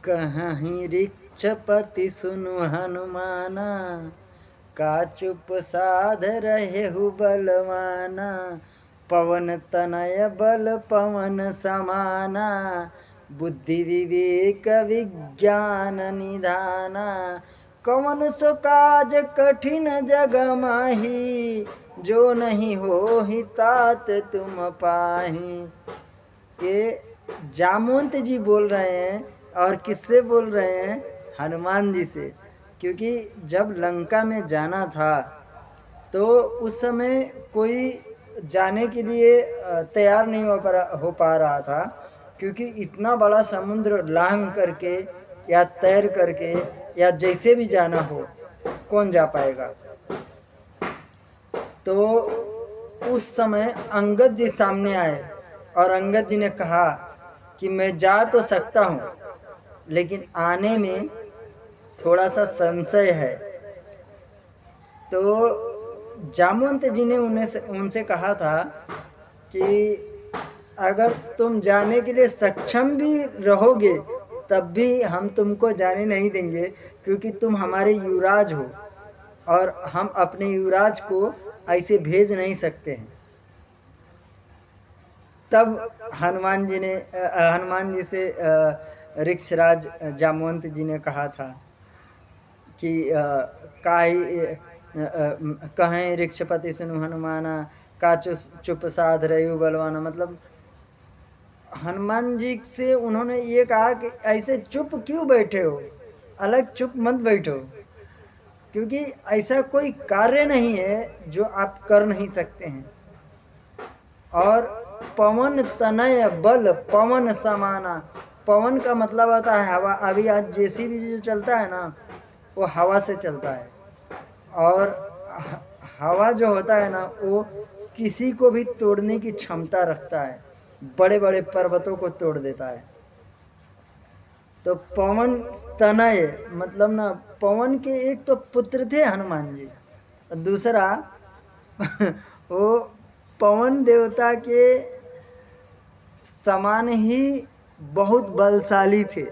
कहीं ऋक्षपति सुनु हनुमाना, का चुप साध रहे हु बलवाना। पवन तनय बल पवन समाना, बुद्धि विवेक विज्ञान निधाना। कवन सो काज कठिन जग माही, जो नहीं हो ही तात तुम पाही। ये जामवंत जी बोल रहे हैं। और किससे बोल रहे हैं? हनुमान जी से। क्योंकि जब लंका में जाना था तो उस समय कोई जाने के लिए तैयार नहीं हो पा रहा था, क्योंकि इतना बड़ा समुद्र लांघ करके या तैर करके या जैसे भी जाना हो, कौन जा पाएगा। तो उस समय अंगद जी सामने आए और अंगद जी ने कहा कि मैं जा तो सकता हूँ, लेकिन आने में थोड़ा सा संशय है। तो जामवंत जी ने उनसे कहा था कि अगर तुम जाने के लिए सक्षम भी रहोगे तब भी हम तुमको जाने नहीं देंगे, क्योंकि तुम हमारे युवराज हो और हम अपने युवराज को ऐसे भेज नहीं सकते हैं। तब हनुमान जी से ऋक्षराज जामवंत जी ने कहा था कि कहें ऋक्षपति सुनु हनुमाना, का चुप साध रहे बलवाना। मतलब हनुमान जी से उन्होंने ये कहा कि ऐसे चुप क्यों बैठे हो, अलग चुप मत बैठो, क्योंकि ऐसा कोई कार्य नहीं है जो आप कर नहीं सकते हैं। और पवन तनय बल पवन समाना, पवन का मतलब होता है हवा। अभी आज जेसीबी जो चलता है ना, वो हवा से चलता है। और हवा जो होता है ना, वो किसी को भी तोड़ने की क्षमता रखता है, बड़े बड़े पर्वतों को तोड़ देता है। तो पवन तनय मतलब ना, पवन के एक तो पुत्र थे हनुमान जी, दूसरा वो पवन देवता के समान ही बहुत बलशाली थे।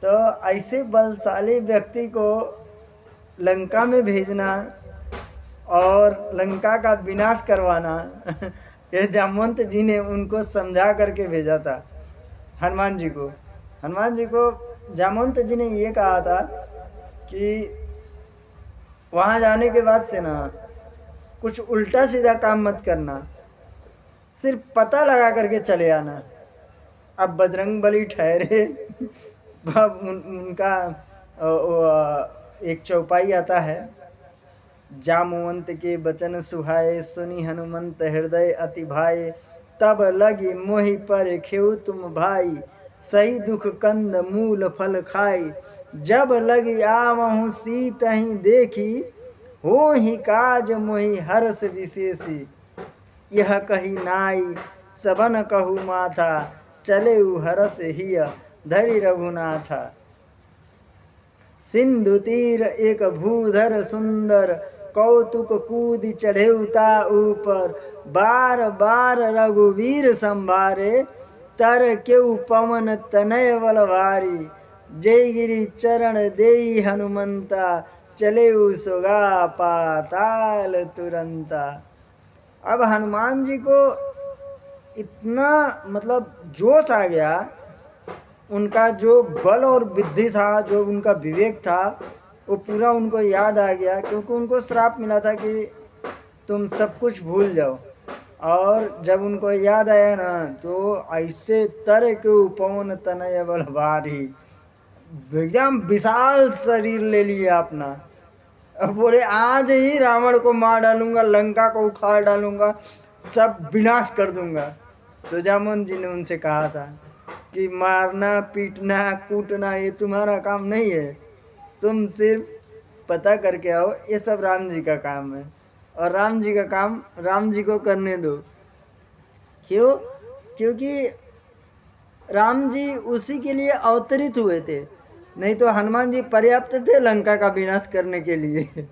तो ऐसे बलशाली व्यक्ति को लंका में भेजना और लंका का विनाश करवाना ये जामवंत जी ने उनको समझा करके भेजा था हनुमान जी को। जामवंत जी ने ये कहा था कि वहाँ जाने के बाद से ना कुछ उल्टा सीधा काम मत करना, सिर्फ पता लगा करके चले आना। अब बजरंग बली ठहरे उनका एक चौपाई आता है, जामवंत के बचन सुहाए, सुनी हनुमंत हृदय अति भाए। तब लगी मोहि पर खेऊ तुम भाई, सही दुख कंद मूल फल खाई। जब लगी आवहु सीत ही देखी, हो ही काज मोहि हर्ष विशेषी। यह कही नाई सबन कहु माथा, चले हरस हिय धरि रघुनाथा। सिंधु तीर एक भूधर सुंदर, कौतुक कूद चढ़ेउता ऊपर। बार बार रघुवीर संभारे, तर केउ पवन तनय बलवारी। जय गिरि चरण देई हनुमंता, चले सुगा पाताल तुरंता। अब हनुमान जी को इतना मतलब जोश आ गया, उनका जो बल और बुद्धि था, जो उनका विवेक था, वो पूरा उनको याद आ गया। क्योंकि उनको श्राप मिला था कि तुम सब कुछ भूल जाओ। और जब उनको याद आया ना, तो ऐसे तर के पवन तनय बल भारी, एकदम विशाल शरीर ले लिया अपना। बोले आज ही रावण को मार डालूंगा, लंका को उखाड़ डालूंगा, सब विनाश कर दूंगा। तो जामवंत जी ने उनसे कहा था कि मारना पीटना कूटना ये तुम्हारा काम नहीं है, तुम सिर्फ पता करके आओ, ये सब राम जी का काम है। और राम जी का काम राम जी को करने दो। क्यों? क्योंकि राम जी उसी के लिए अवतरित हुए थे, नहीं तो हनुमान जी पर्याप्त थे लंका का विनाश करने के लिए।